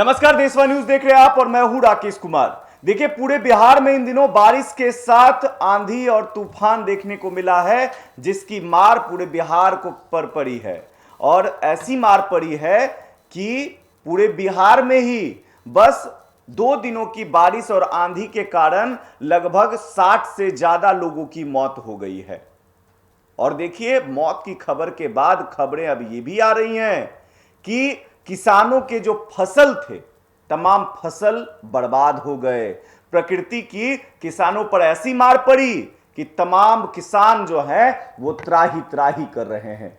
नमस्कार, देशवा न्यूज देख रहे हैं आप और मैं हूं राकेश कुमार। देखिए, पूरे बिहार में इन दिनों बारिश के साथ आंधी और तूफान देखने को मिला है, जिसकी मार पूरे बिहार को पर पड़ी है। और ऐसी मार पड़ी है कि पूरे बिहार में ही बस 2 दिनों की बारिश और आंधी के कारण लगभग 60 से ज्यादा लोगों की मौत हो गई है। और देखिए, मौत की खबर के बाद खबरें अब ये भी आ रही हैं कि किसानों के जो फसल थे, तमाम फसल बर्बाद हो गए। प्रकृति की किसानों पर ऐसी मार पड़ी कि तमाम किसान जो हैं वो त्राही त्राही कर रहे हैं।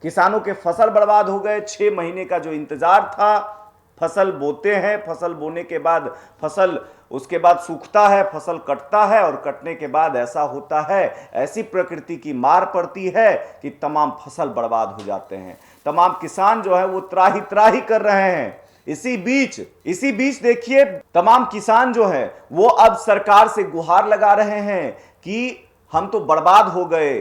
किसानों के फसल बर्बाद हो गए। 6 महीने का जो इंतजार था, फसल बोते हैं, फसल बोने के बाद फसल उसके बाद सूखता है, फसल कटता है और कटने के बाद ऐसा होता है, ऐसी प्रकृति की मार पड़ती है कि तमाम फसल बर्बाद हो जाते हैं। तमाम किसान जो है वो त्राही त्राही कर रहे हैं। इसी बीच देखिए, तमाम किसान जो है वो अब सरकार से गुहार लगा रहे हैं कि हम तो बर्बाद हो गए,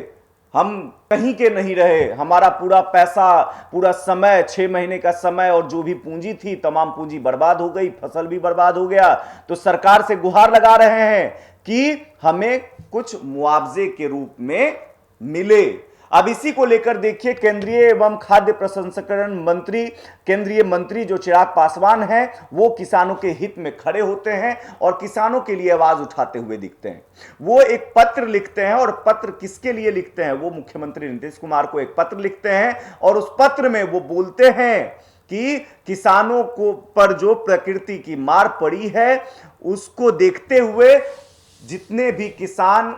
हम कहीं के नहीं रहे, हमारा पूरा पैसा, पूरा समय, 6 महीने का समय और जो भी पूंजी थी, तमाम पूंजी बर्बाद हो गई, फसल भी बर्बाद हो गया। तो सरकार से गुहार लगा रहे हैं कि हमें कुछ मुआवजे के रूप में मिले। अब इसी को लेकर देखिए, केंद्रीय एवं खाद्य प्रसंस्करण मंत्री, केंद्रीय मंत्री जो चिराग पासवान हैं, वो किसानों के हित में खड़े होते हैं और किसानों के लिए आवाज उठाते हुए दिखते हैं। वो एक पत्र लिखते हैं, और पत्र किसके लिए लिखते हैं? वो मुख्यमंत्री नीतीश कुमार को एक पत्र लिखते हैं और उस पत्र में वो बोलते हैं कि किसानों को पर जो प्रकृति की मार पड़ी है, उसको देखते हुए जितने भी किसान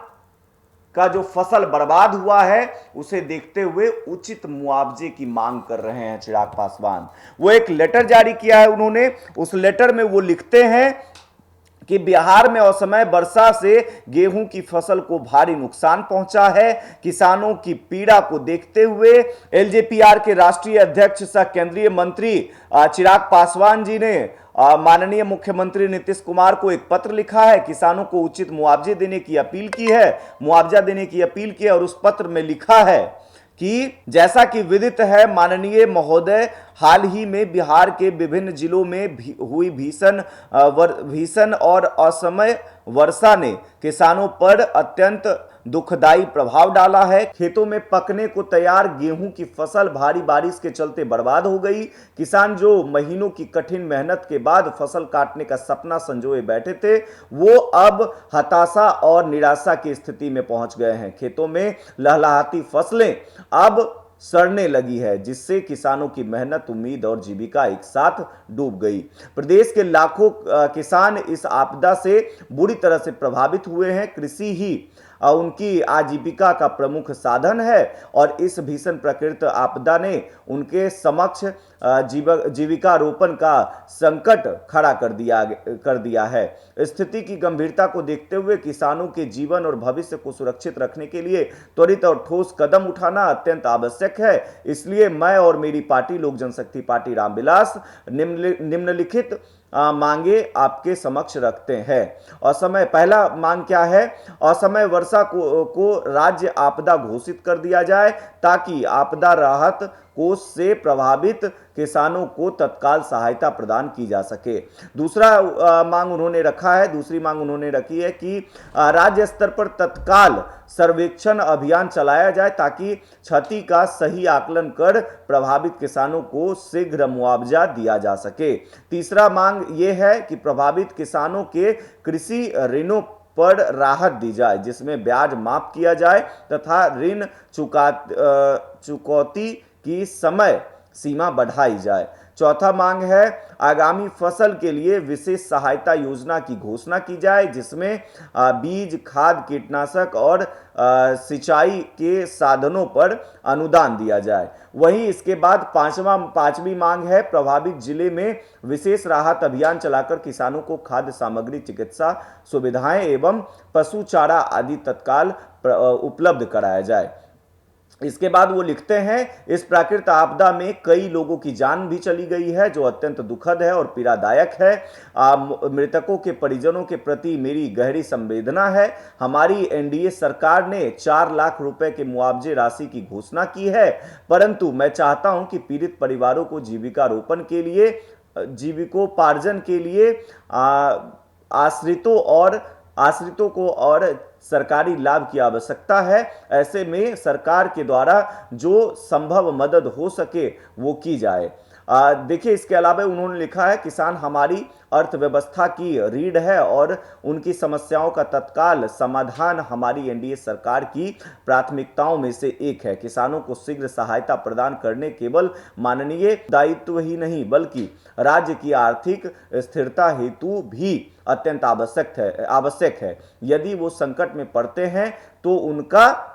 का जो फसल बर्बाद हुआ है, उसे देखते हुए उचित मुआवजे की मांग कर रहे हैं चिराग पासवान। वो एक लेटर जारी किया है उन्होंने। उस लेटर में वो लिखते हैं कि बिहार में असमय वर्षा से गेहूं की फसल को भारी नुकसान पहुंचा है। किसानों की पीड़ा को देखते हुए एलजेपीआर के राष्ट्रीय अध्यक्ष सह केंद्रीय मंत्री चिराग पासवान जी ने माननीय मुख्यमंत्री नीतीश कुमार को एक पत्र लिखा है, किसानों को उचित मुआवजा देने की अपील की है। और उस पत्र में लिखा है कि जैसा कि विदित है, माननीय महोदय, हाल ही में बिहार के विभिन्न जिलों में हुई भीषण और असमय वर्षा ने किसानों पर अत्यंत दुखदायी प्रभाव डाला है। खेतों में पकने को तैयार गेहूं की फसल भारी बारिश के चलते बर्बाद हो गई। किसान जो महीनों की कठिन मेहनत के बाद फसल काटने का सपना संजोए बैठे थे, वो अब हताशा और निराशा की स्थिति में पहुंच गए हैं। खेतों में लहलहाती फसलें अब सड़ने लगी है, जिससे किसानों की मेहनत, उम्मीद और जीविका एक साथ डूब गई। प्रदेश के लाखों किसान इस आपदा से बुरी तरह से प्रभावित हुए हैं। कृषि ही उनकी आजीविका का प्रमुख साधन है और इस भीषण प्रकृति आपदा ने उनके समक्ष जीविका रोपण का संकट खड़ा कर दिया है। स्थिति की गंभीरता को देखते हुए किसानों के जीवन और भविष्य को सुरक्षित रखने के लिए त्वरित और ठोस कदम उठाना अत्यंत आवश्यक है। इसलिए मैं और मेरी पार्टी लोक जनशक्ति पार्टी रामविलास निम्नलिखित मांगे आपके समक्ष रखते हैं। असमय, पहला मांग क्या है? असमय वर्षा को राज्य आपदा घोषित कर दिया जाए, ताकि आपदा राहत कोष से प्रभावित किसानों को तत्काल सहायता प्रदान की जा सके। दूसरी मांग उन्होंने रखी है कि राज्य स्तर पर तत्काल सर्वेक्षण अभियान चलाया जाए, ताकि क्षति का सही आकलन कर प्रभावित किसानों को शीघ्र मुआवजा दिया जा सके। तीसरा मांग यह है कि प्रभावित किसानों के कृषि ऋणों पर राहत दी जाए, जिसमें ब्याज माफ किया जाए तथा ऋण चुकौती की समय सीमा बढ़ाई जाए। चौथा मांग है, आगामी फसल के लिए विशेष सहायता योजना की घोषणा की जाए, जिसमें बीज, खाद, कीटनाशक और सिंचाई के साधनों पर अनुदान दिया जाए। वहीं इसके बाद पांचवी मांग है, प्रभावित जिले में विशेष राहत अभियान चलाकर किसानों को खाद्य सामग्री, चिकित्सा सुविधाएं एवं पशु चारा आदि तत्काल उपलब्ध कराया जाए। इसके बाद वो लिखते हैं, इस प्राकृतिक आपदा में कई लोगों की जान भी चली गई है, जो अत्यंत दुखद है और पीड़ादायक है। मृतकों के परिजनों के प्रति मेरी गहरी संवेदना है। हमारी एनडीए सरकार ने 4 लाख रुपए के मुआवजे राशि की घोषणा की है, परंतु मैं चाहता हूं कि पीड़ित परिवारों को जीविका रोपण के लिए जीविकोपार्जन के लिए आश्रितों को और सरकारी लाभ की आवश्यकता है। ऐसे में सरकार के द्वारा जो संभव मदद हो सके वो की जाए। देखिए, इसके अलावा उन्होंने लिखा है, किसान हमारी अर्थव्यवस्था की रीढ़ है और उनकी समस्याओं का तत्काल समाधान हमारी एनडीए सरकार की प्राथमिकताओं में से एक है। किसानों को शीघ्र सहायता प्रदान करने केवल माननीय दायित्व ही नहीं बल्कि राज्य की आर्थिक स्थिरता हेतु भी अत्यंत आवश्यक है। यदि वो संकट में पड़ते हैं तो उनका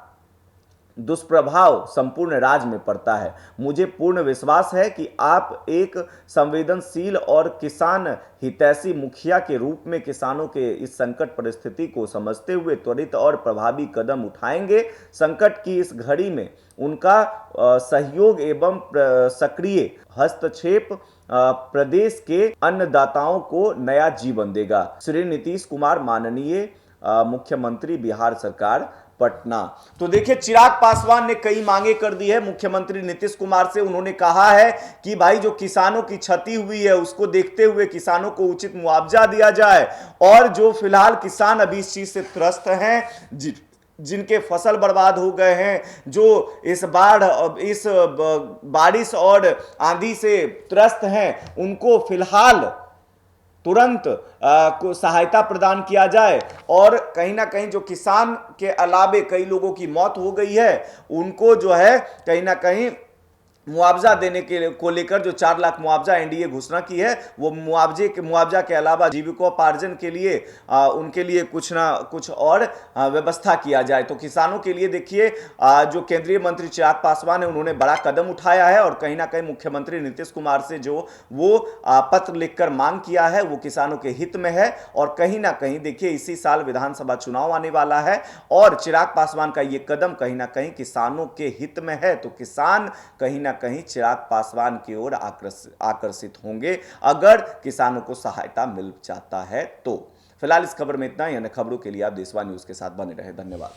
दुष्प्रभाव संपूर्ण राज्य में पड़ता है। मुझे पूर्ण विश्वास है कि आप एक संवेदनशील और किसान हितैषी मुखिया के रूप में किसानों के इस संकट परिस्थिति को समझते हुए त्वरित और प्रभावी कदम उठाएंगे। संकट की इस घड़ी में उनका सहयोग एवं सक्रिय हस्तक्षेप प्रदेश के अन्नदाताओं को नया जीवन देगा। श्री नीतीश कुमार, माननीय मुख्यमंत्री, बिहार सरकार, पटना। तो देखिए, चिराग पासवान ने कई मांगे कर दी है मुख्यमंत्री नीतीश कुमार से। उन्होंने कहा है कि भाई जो किसानों की क्षति हुई है उसको देखते हुए किसानों को उचित मुआवजा दिया जाए, और जो फिलहाल किसान अभी इस चीज से त्रस्त हैं, जिनके फसल बर्बाद हो गए हैं, जो इस बारिश और आंधी से त्रस्त हैं, उनको फिलहाल तुरंत को सहायता प्रदान किया जाए। और कहीं ना कहीं जो किसान के अलावे कई लोगों की मौत हो गई है, उनको जो है कहीं ना कहीं मुआवजा देने को लेकर जो 4 लाख मुआवजा एनडीए घोषणा की है, वो मुआवजा के अलावा जीविकोपार्जन के लिए उनके लिए कुछ ना कुछ और व्यवस्था किया जाए। तो किसानों के लिए देखिए, जो केंद्रीय मंत्री चिराग पासवान है, उन्होंने बड़ा कदम उठाया है और कहीं ना कहीं मुख्यमंत्री नीतीश कुमार से जो वो पत्र लिखकर मांग किया है वो किसानों के हित में है। और कहीं ना कहीं देखिए, इसी साल विधानसभा चुनाव आने वाला है और चिराग पासवान का ये कदम कहीं ना कहीं किसानों के हित में है। तो किसान कहीं ना कहीं चिराग पासवान की ओर आकर्षित होंगे अगर किसानों को सहायता मिल जाता है तो। फिलहाल इस खबर में इतना ही। अन्य खबरों के लिए आप देशवा न्यूज के साथ बने रहे। धन्यवाद।